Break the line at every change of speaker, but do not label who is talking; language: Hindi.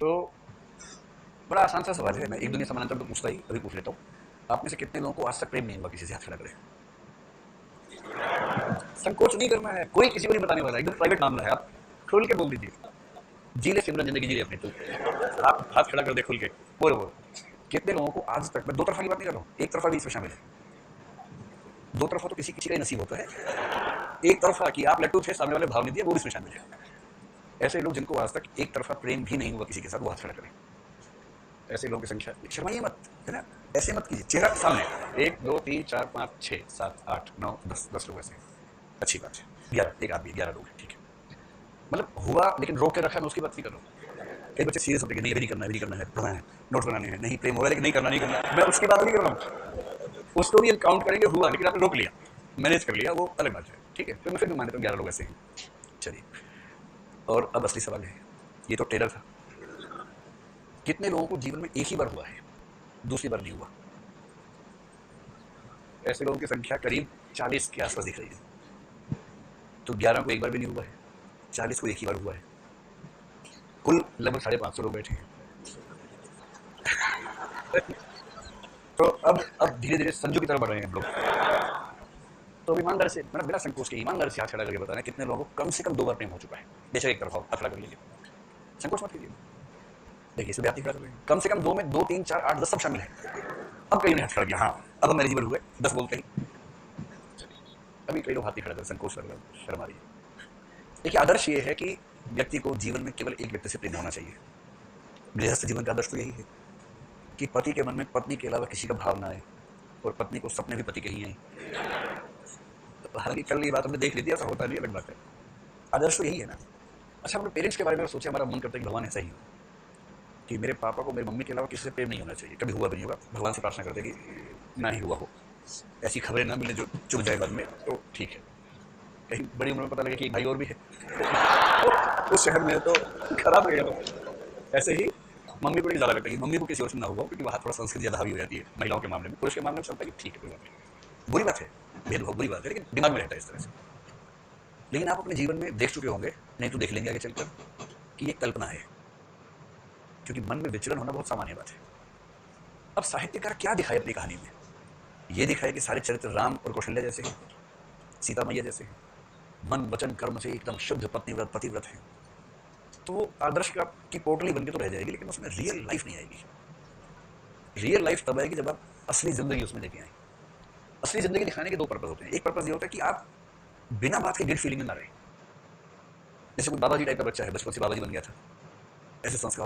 तो बड़ा आसान सा सवाल है, मैं एक दुनिया समानांतर तो पूछता ही, अभी पूछ लेता हूँ। आप में से कितने लोगों को आज तक प्रेम नहीं हुआ किसी से? हाथ खड़ा करें। संकोच नहीं करना है, कोई किसी को नहीं बताने वाला, एकदम प्राइवेट मामला है, आप खोल के बोल दीजिए। जी ले सिमरन जिंदगी, जी ले अपनी। तो आप हाथ खड़ा कर दे खुल के, बोलो बोलो। कितने लोगों को आज तक, मैं दो तरफा की बात नहीं कर रहा हूँ, एक तरफा भी इसमें शामिल है। दो तरफा तो किसी किसी का ही नसीब होता है, एक तरफा कि आप लट्टू थे, सामने वाले भाव नहीं दिया, वो भी इसमें शामिल है। ऐसे लोग जिनको आज तक एक तरफा प्रेम भी नहीं हुआ किसी के साथ, वो हाथ खड़ा करें। ऐसे लोगों की संख्या, शर्माइए मत, है ना? ऐसे मत कीजिए, चेहरा सामने। 1 2 3 4 5 6 7 8 9 10, 10 लोग ऐसे। अच्छी बात है। 11, एक आदमी, 11 लोग हैं, ठीक है। मतलब हुआ लेकिन रोक के रखा, मैं उसकी बात नहीं कर रहा हूँ। कई बच्चे सीरियस होते हैं, नहीं अभी नहीं करना है, अभी नहीं करना है, पढ़ना है, नोट्स बनाने हैं, नहीं प्रेम हो रहा है लेकिन नहीं करना, नहीं करना, मैं उसकी बात नहीं कर रहा हूँ। उसको भी काउंट करेंगे, हुआ लेकिन आपने रोक लिया, मैनेज कर लिया, वो अलग बात है, ठीक है। फिर मैं भी मानता हूँ 11 लोग ऐसे हैं। चलिए, और अब असली सवाल है, ये तो टेलर था। कितने लोगों को जीवन में एक ही बार हुआ है, दूसरी बार नहीं हुआ? ऐसे लोगों की संख्या करीब 40 के आसपास दिख रही है। तो 11 को एक बार भी नहीं हुआ है, 40 को एक ही बार हुआ है, कुल लगभग 550 लोग बैठे हैं। तो अब धीरे धीरे संजू की तरफ बढ़ रहे हैं हम लोग। तो अब ईमानदार से, मतलब बिना संकोच के ईमानदार से हाथ खड़ा करके बताना कितने लोगों को कम से कम 2 बार प्रेम हो चुका है। बेशक एक तरफा हो, हाथ खड़ा कर लीजिए, संकोच मत कीजिए। देखिए इसमें हाथ खड़ा कर रहे हैं, कम से कम 2 में 2 3 4 8 10 सब शामिल है। अब कई ने हाथ खड़ा किया, हाँ अब हम एलिजिबल हुए 10 बोलते ही। अभी कई लोग हाथ नहीं खड़ा कर, संकोच कर रहे हैं, शर्मा रही है। देखिए आदर्श ये है कि व्यक्ति को जीवन में केवल एक व्यक्ति से प्रेम होना चाहिए। गृहस्थ जीवन का आदर्श तो यही है कि पति के मन में पत्नी के अलावा किसी का भाव ना आए, और पत्नी को सपने भी पति के ही आए। तो हालांकि कल ये बात हमने देख ली थी, ऐसा होता नहीं, अलग बात है। आदर्श तो यही है ना। अच्छा, अपने पेरेंट्स के बारे में सोचे, हमारा मन करता है कि भगवान ऐसा ही हो, कि मेरे पापा को मेरी मम्मी के अलावा किसी से प्रेम नहीं होना चाहिए, कभी हुआ भी नहीं होगा, भगवान से प्रार्थना करते कि ना ही हुआ हो, ऐसी खबरें ना मिले जो चुभ जाए बाद में, तो ठीक है। कहीं बड़ी उम्र में पता लगे कि एक भाई और भी है, तो उस शहर में तो खराब लगेगा। तो ऐसे ही मम्मी को नहीं ज़्यादा लगता कि मम्मी को किसी और से ना हुआ, क्योंकि वहाँ थोड़ा संस्कृति ज़्यादा हावी हो जाती है महिलाओं के मामले में। पुरुष के मामले में चलता है कि ठीक है, कोई बात नहीं, बुरी बात है, भेदभाव बुरी बात है, लेकिन दिमाग में रहता है इस तरह से। लेकिन आप अपने जीवन में देख चुके होंगे, नहीं तो देख लेंगे आगे चलकर, कि ये कल्पना है, क्योंकि मन में विचलन होना बहुत सामान्य बात है। अब साहित्यकार क्या दिखाए अपनी कहानी में? ये दिखाए कि सारे चरित्र राम और कौशल्या जैसे हैं, सीता मैया जैसे हैं, मन वचन कर्म से एकदम शुद्ध पत्नीव्रत पतिव्रत है। तो वो आदर्श का की पोटली बनके तो रह जाएगी, लेकिन उसमें रियल लाइफ नहीं आएगी। रियल लाइफ तब आएगी जब आप असली जिंदगी उसमें लेके आए। असली जिंदगी दिखाने के 2 पर्पज होते हैं। एक पर्पज ये होता है कि आप बिना बात के गिल्ट फीलिंग में ना रहे। जैसे कोई बाबा जी टाइप का बच्चा है, बचपन से बाबा जी बन गया था, ऐसे संस्कार